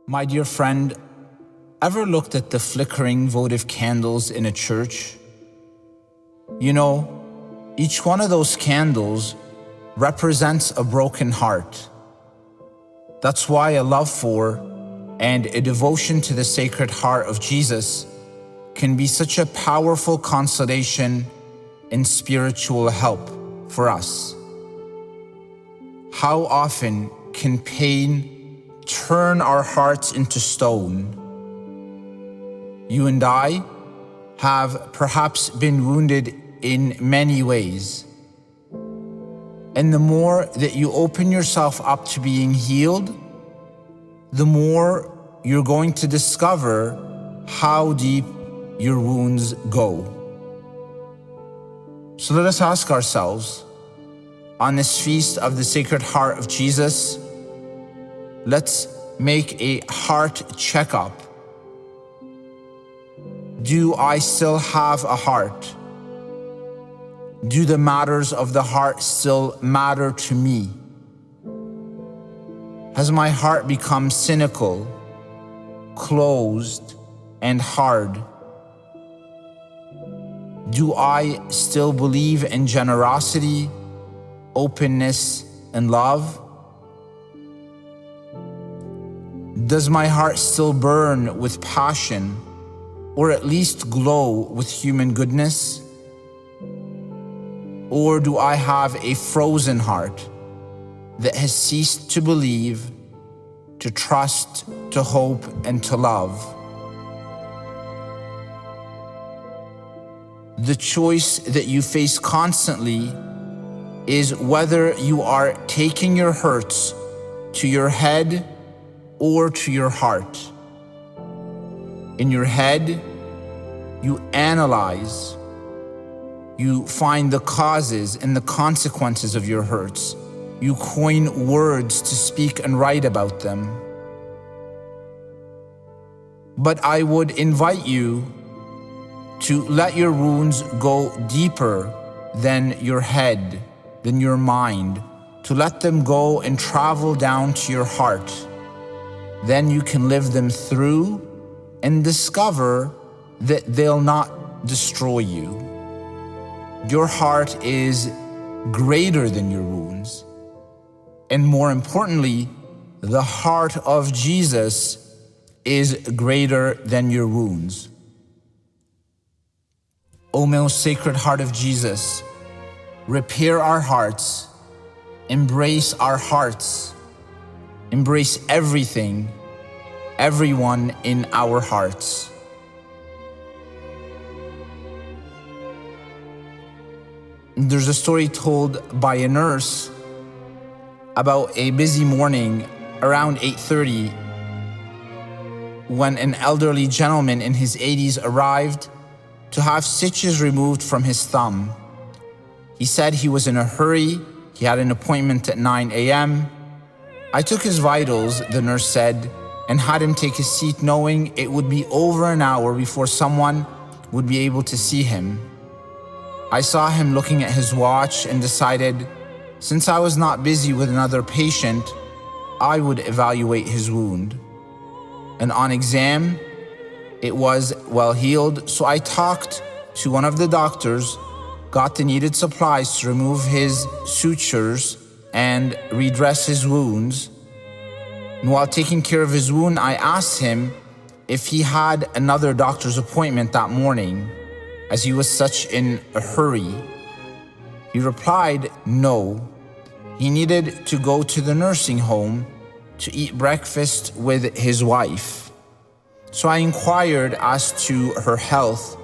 My dear friend, ever looked at the flickering votive candles in a church? You know, each one of those candles represents a broken heart. That's why a love for and a devotion to the Sacred Heart of Jesus can be such a powerful consolation and spiritual help for us. How often can pain turn our hearts into stone? You and I have perhaps been wounded in many ways. And the more that you open yourself up to being healed, the more you're going to discover how deep your wounds go. So let us ask ourselves, on this feast of the Sacred Heart of Jesus, let's make a heart checkup. Do I still have a heart? Do the matters of the heart still matter to me? Has my heart become cynical, closed, and hard? Do I still believe in generosity, openness, and love? Does my heart still burn with passion, or at least glow with human goodness? Or do I have a frozen heart that has ceased to believe, to trust, to hope, and to love? The choice that you face constantly is whether you are taking your hurts to your head or to your heart. In your head, you analyze, you find the causes and the consequences of your hurts. You coin words to speak and write about them. But I would invite you to let your wounds go deeper than your head, than your mind, to let them go and travel down to your heart. Then you can live them through and discover that they'll not destroy you. Your heart is greater than your wounds. And more importantly, the heart of Jesus is greater than your wounds. O most Sacred Heart of Jesus, repair our hearts, embrace our hearts, embrace everything, everyone in our hearts. There's a story told by a nurse about a busy morning around 8:30 when an elderly gentleman in his 80s arrived to have stitches removed from his thumb. He said he was in a hurry. He had an appointment at 9 a.m. I took his vitals, the nurse said, and had him take a seat knowing it would be over an hour before someone would be able to see him. I saw him looking at his watch and decided, since I was not busy with another patient, I would evaluate his wound. And on exam, it was well healed, so I talked to one of the doctors, got the needed supplies to remove his sutures and redress his wounds. And while taking care of his wound, I asked him if he had another doctor's appointment that morning, as he was such in a hurry. He replied, no. He needed to go to the nursing home to eat breakfast with his wife. So I inquired as to her health.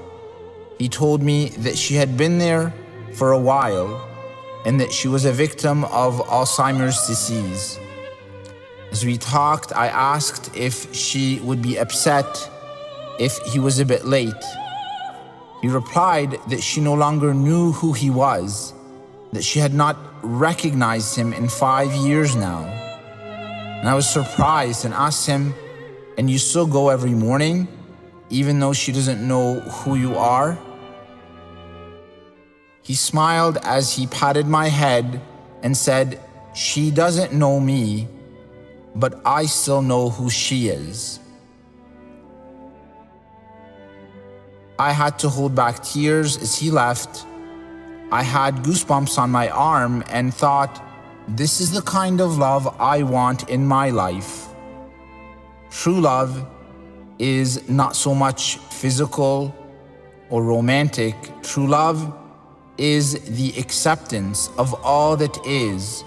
He told me that she had been there for a while and that she was a victim of Alzheimer's disease. As we talked, I asked if she would be upset if he was a bit late. He replied that she no longer knew who he was, that she had not recognized him in 5 years now. And I was surprised and asked him, and you still go every morning, even though she doesn't know who you are? He smiled as he patted my head and said, she doesn't know me, but I still know who she is. I had to hold back tears as he left. I had goosebumps on my arm and thought, this is the kind of love I want in my life. True love is not so much physical or romantic. True love is the acceptance of all that is,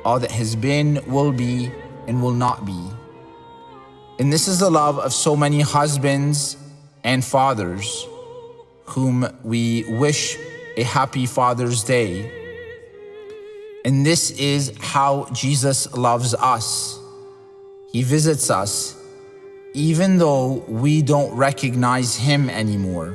all that has been, will be, and will not be. And this is the love of so many husbands and fathers whom we wish a happy Father's Day. And this is how Jesus loves us. He visits us even though we don't recognize him anymore.